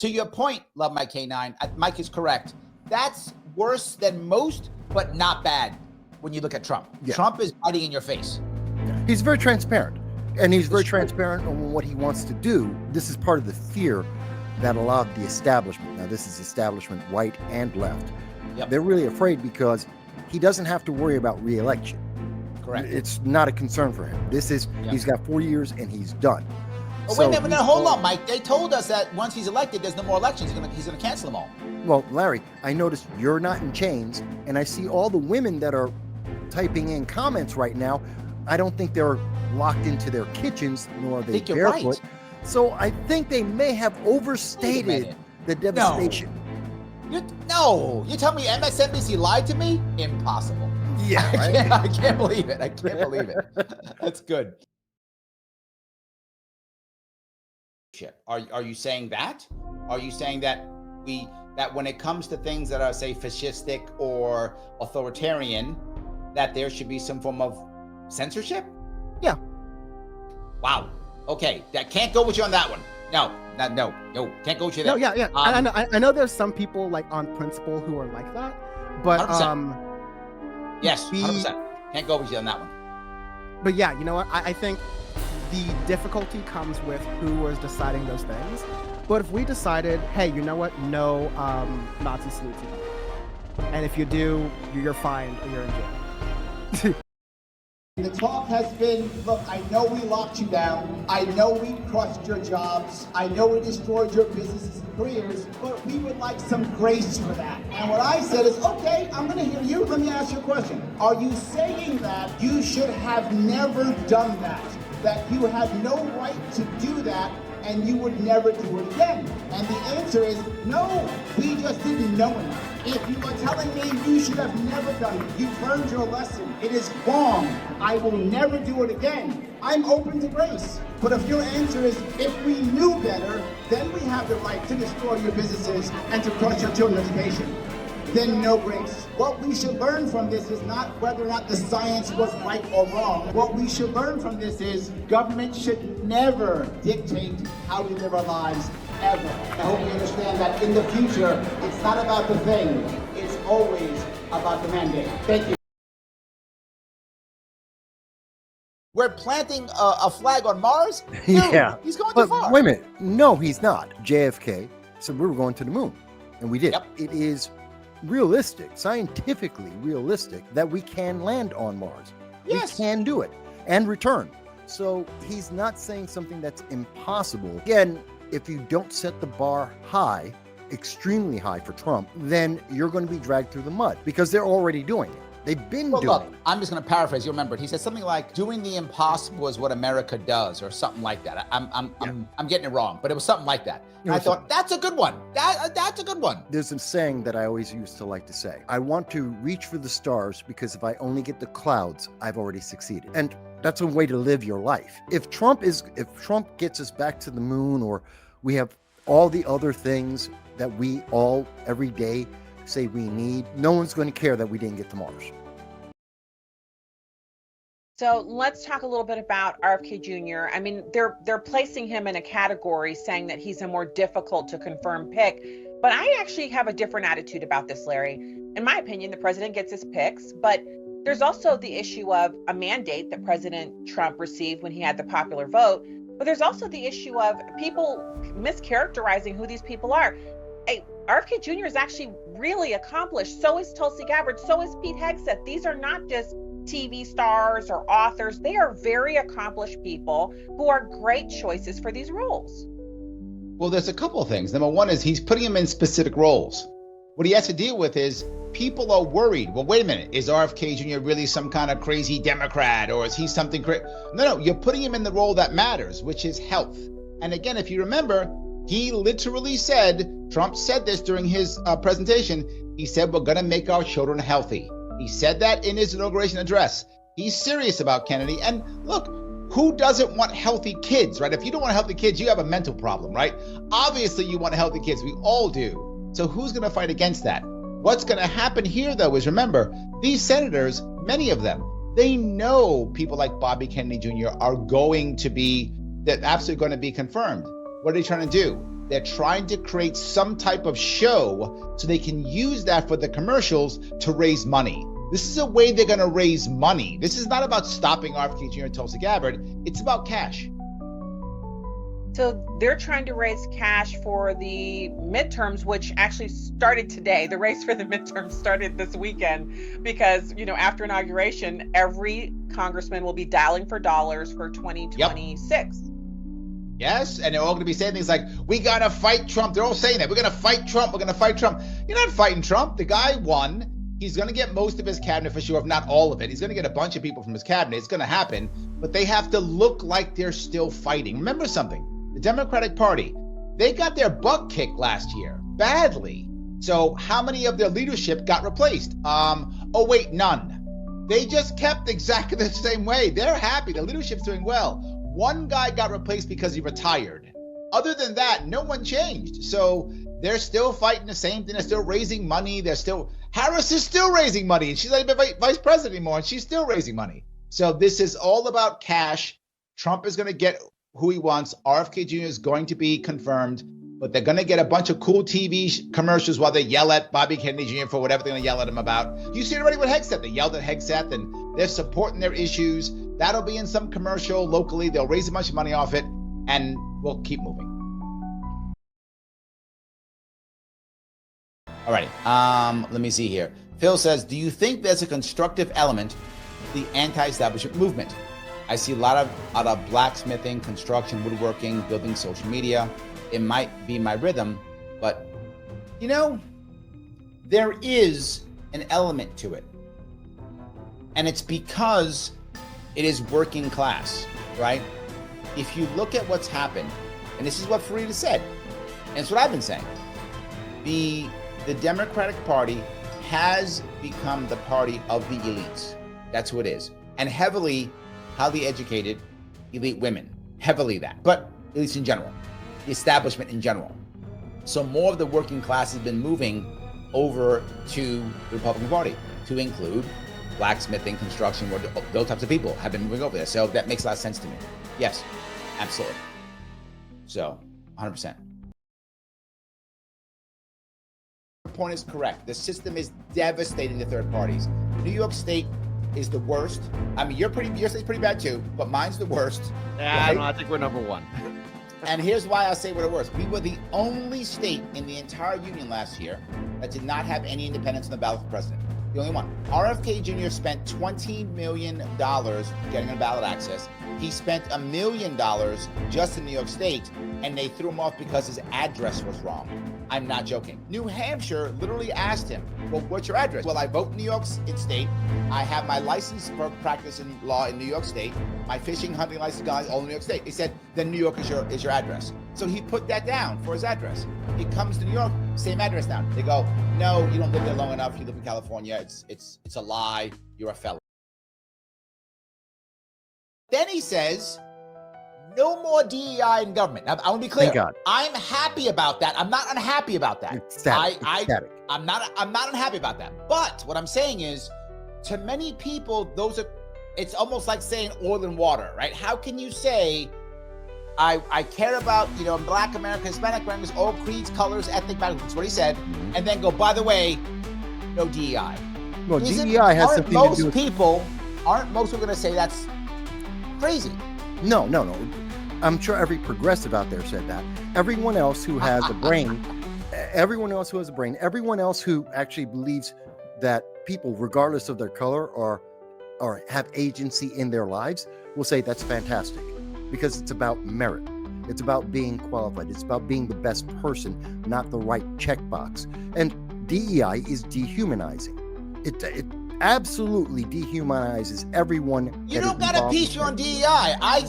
To your point, Love Mike K9, Mike is correct. That's worse than most, but not bad when you look at Trump. Yeah. Trump is biting in your face. He's very transparent, and he's very transparent on what he wants to do. This is part of the fear that a lot of the establishment, now this is establishment white and left, they're really afraid because he doesn't have to worry about re-election. Correct. It's not a concern for him. This is, he's got 4 years and he's done. Oh, so wait a minute, hold on, Mike. They told us that once he's elected, there's no more elections. He's gonna cancel them all. Well, Larry, I noticed you're not in chains, and I see all the women that are typing in comments right now. I don't think they're locked into their kitchens, nor are they barefoot. Right. So I think they may have overstated the devastation. No, you tell me MSNBC lied to me? Impossible. Yeah, right? I can't believe it. I can't believe it. That's good. Are you saying that? Are you saying that when it comes to things that are, say, fascistic or authoritarian, that there should be some form of censorship? Yeah. Wow. Okay, that can't go with you on that one. No, can't go with you there. No, yeah. I know there's some people like on principle who are like that, but 100%. Yes, 100%. Can't go with you on that one. But yeah, you know what? I think the difficulty comes with who was deciding those things. But if we decided, hey, you know what? No Nazi salutes, and if you do, you're fined or you're in jail. The talk has been, look, I know we locked you down. I know we crushed your jobs. I know we destroyed your businesses and careers, but we would like some grace for that. And what I said is, okay, I'm going to hear you. Let me ask you a question. Are you saying that you should have never done that? That you had no right to do that and you would never do it again? And the answer is no, we just didn't know enough. If you are telling me you should have never done it, you've learned your lesson, it is wrong, I will never do it again, I'm open to grace. But if your answer is, if we knew better, then we have the right to destroy your businesses and to crush your children's education, then no grace. What we should learn from this is not whether or not the science was right or wrong. What we should learn from this is government should never dictate how we live our lives, ever. I hope you understand that in the future, it's not about the thing, it's always about the mandate. Thank you. We're planting a flag on Mars? Dude, yeah. He's going too far. Wait a minute. No, he's not. JFK said we were going to the moon, and we did. Yep. It is realistic, scientifically realistic, that we can land on Mars. Yes. We can do it and return. So he's not saying something that's impossible. Again, if you don't set the bar high, extremely high for Trump, then you're going to be dragged through the mud because they're already doing it. They've been doing look, it. I'm just going to paraphrase. You remember it. He said something like, doing the impossible is what America does, or something like that. I'm getting it wrong, but it was something like that. And I thought, that's a good one. That's a good one. There's a saying that I always used to like to say. I want to reach for the stars because if I only get the clouds, I've already succeeded. And that's a way to live your life. If Trump gets us back to the moon, or we have all the other things that we all every day say we need, no one's going to care that we didn't get to Mars. So let's talk a little bit about RFK Jr. I mean, they're placing him in a category saying that he's a more difficult to confirm pick, but I actually have a different attitude about this, Larry. In my opinion, the president gets his picks, but there's also the issue of a mandate that President Trump received when he had the popular vote, but there's also the issue of people mischaracterizing who these people are. Hey, RFK Jr. is actually really accomplished. So is Tulsi Gabbard. So is Pete Hegseth. These are not just TV stars or authors. They are very accomplished people who are great choices for these roles. Well, there's a couple of things. Number one is he's putting them in specific roles. What he has to deal with is people are worried. Well, wait a minute. Is RFK Jr. really some kind of crazy Democrat, or is he something crazy? No, you're putting him in the role that matters, which is health. And again, if you remember, he literally said, Trump said this during his presentation, he said, we're going to make our children healthy. He said that in his inauguration address. He's serious about Kennedy. And look, who doesn't want healthy kids, right? If you don't want healthy kids, you have a mental problem, right? Obviously, you want healthy kids. We all do. So who's going to fight against that? What's going to happen here, though, is remember, these senators, many of them, they know people like Bobby Kennedy Jr. are going to be, they're absolutely going to be confirmed. What are they trying to do? They're trying to create some type of show so they can use that for the commercials to raise money. This is a way they're going to raise money. This is not about stopping RFK Jr. and Tulsi Gabbard. It's about cash. So they're trying to raise cash for the midterms, which actually started today. The race for the midterms started this weekend because, after inauguration, every congressman will be dialing for dollars for 2026. Yep. Yes, and they're all going to be saying things like, we got to fight Trump. They're all saying that. We're going to fight Trump. We're going to fight Trump. You're not fighting Trump. The guy won. He's going to get most of his cabinet for sure, if not all of it. He's going to get a bunch of people from his cabinet. It's going to happen, but they have to look like they're still fighting. Remember something, the Democratic Party, they got their butt kicked last year, badly. So how many of their leadership got replaced? None. They just kept exactly the same way. They're happy. The leadership's doing well. One guy got replaced because he retired. Other than that, no one changed. So they're still fighting the same thing. They're still raising money. Harris is still raising money. And she's not even vice president anymore, and she's still raising money. So this is all about cash. Trump is going to get who he wants. RFK Jr. is going to be confirmed, but they're going to get a bunch of cool TV commercials while they yell at Bobby Kennedy Jr. for whatever they're going to yell at him about. You see already with Hegseth. They yelled at Hegseth, and they're supporting their issues. That'll be in some commercial locally. They'll raise a bunch of money off it, and we'll keep moving. All right, let me see here. Phil says, do you think there's a constructive element to the anti-establishment movement? I see a lot of blacksmithing, construction, woodworking, building social media. It might be my rhythm, but there is an element to it. And it's because it is working class, right? If you look at what's happened, and this is what Farida said, and it's what I've been saying, the Democratic Party has become the party of the elites. That's who it is. And heavily highly educated elite women. Heavily that. But elites in general. The establishment in general. So more of the working class has been moving over to the Republican Party to include blacksmithing, construction, those types of people have been moving over there. So that makes a lot of sense to me. Yes, absolutely. So 100%. Point is correct. The system is devastating the third parties. New York State is the worst. I mean, your state's pretty bad too, but mine's the worst. Yeah, right? I think we're number one. And here's why I say we're the worst. We were the only state in the entire union last year that did not have any independents on the ballot for president. The only one. RFK Jr. spent $20 million getting a ballot access. He spent $1 million just in New York State, and they threw him off because his address was wrong. I'm not joking. New Hampshire literally asked him, well, what's your address? Well, I vote in New York State. I have my license for practice in law in New York State. My fishing, hunting license, guys, all in New York State. He said, then New York is your address. So he put that down for his address. He comes to New York, same address now. They go, no, you don't live there long enough. You live in California. It's a lie. You're a felon. Then he says, no more DEI in government. Now, I want to be clear. Thank God. I'm happy about that. I'm not unhappy about that. It's static. I'm not unhappy about that. But what I'm saying is, to many people, it's almost like saying oil and water, right? How can you say, I care about, Black America, Hispanic Americans, all creeds, colors, ethnic backgrounds, that's what he said, and then go, by the way, no DEI. Well, DEI has something to do with... Aren't most people going to say that's crazy? No. I'm sure every progressive out there said that. Everyone else who has a brain, everyone else who actually believes that people, regardless of their color or have agency in their lives, will say that's fantastic, because it's about merit. It's about being qualified. It's about being the best person, not the right checkbox. And DEI is dehumanizing. It absolutely dehumanizes everyone. You don't got to piece you on DEI. I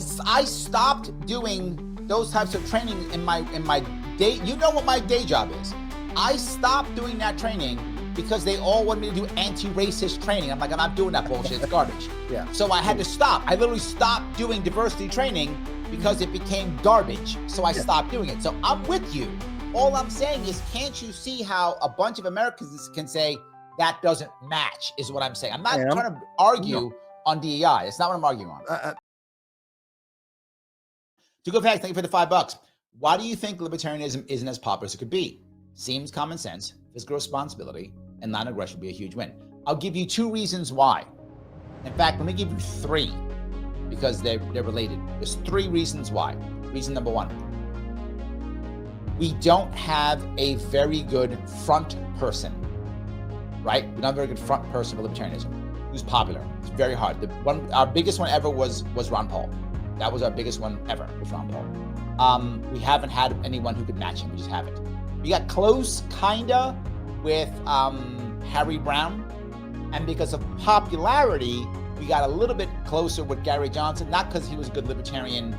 stopped doing those types of training in my day. You know what my day job is. I stopped doing that training because they all wanted me to do anti-racist training. I'm like, I'm not doing that bullshit. It's garbage. Yeah. So I had to stop. I literally stopped doing diversity training because it became garbage. So I stopped doing it. So I'm with you. All I'm saying is, can't you see how a bunch of Americans can say that doesn't match, is what I'm saying. I'm not trying to argue on DEI. It's not what I'm arguing on. To go back, thank you for the $5. Why do you think libertarianism isn't as popular as it could be? Seems common sense, fiscal responsibility, and non-aggression would be a huge win. I'll give you 2 reasons why. In fact, let me give you 3 because they're related. There's 3 reasons why. Reason number 1, we don't have a very good front person, right? We don't have a very good front person for libertarianism who's popular. It's very hard. Our biggest one ever was Ron Paul. That was our biggest one ever, was Ron Paul. We haven't had anyone who could match him. We just haven't. We got close, kinda, with Harry Brown. And because of popularity, we got a little bit closer with Gary Johnson, not because he was a good libertarian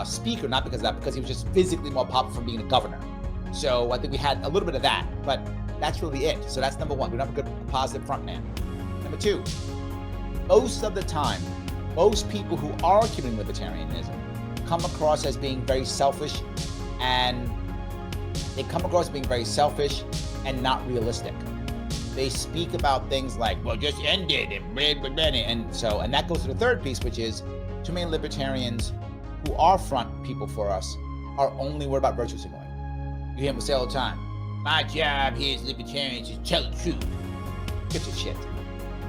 speaker, not because of that, because he was just physically more popular from being a governor. So I think we had a little bit of that, but that's really it. So that's number 1. We don't have a good, positive front man. Number 2, most of the time, most people who are committing libertarianism come across as being very selfish, and not realistic. They speak about things like, well, just end it, and that goes to the 3rd piece, which is too many libertarians who are front people for us are only worried about virtue signaling. You hear them say all the time, my job here as libertarians is tell the truth. Gives a shit.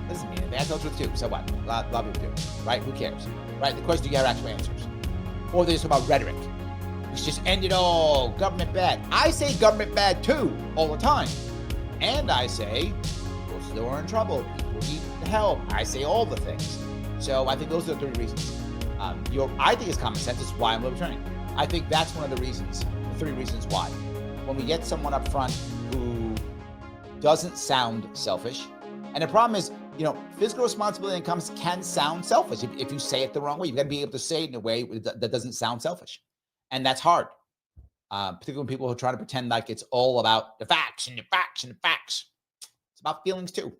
Doesn't mean anything. I tell the truth too. So what? A lot of people do, right? Who cares? Right? The question, do you have actual answers? Or they just talk about rhetoric. It's just end it all, government bad. I say government bad too, all the time. And I say, people still are in trouble, people need help. I say all the things. So I think those are the 3 reasons. I think it's common sense. It's why I'm libertarian. I think that's one of the reasons, the 3 reasons why. When we get someone up front who doesn't sound selfish, and the problem is, fiscal responsibility and incomes can sound selfish if you say it the wrong way. You've got to be able to say it in a way that doesn't sound selfish. And that's hard, particularly when people are trying to pretend like it's all about the facts and the facts and the facts. It's about feelings too.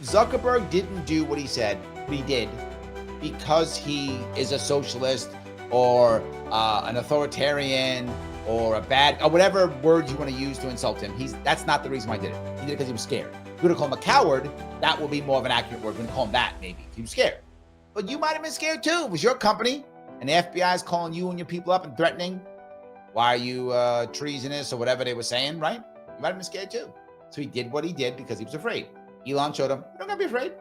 Zuckerberg didn't do what he said, but he did because he is a socialist or an authoritarian or a bad, or whatever words you want to use to insult him. That's not the reason why he did it. He did it because he was scared. If you were to call him a coward, that would be more of an accurate word. We're going to call him that, maybe. He was scared. But you might have been scared too. It was your company, and the FBI is calling you and your people up and threatening. Why are you treasonous or whatever they were saying, right? You might have been scared too. So he did what he did because he was afraid. Elon showed him, you don't got to be afraid.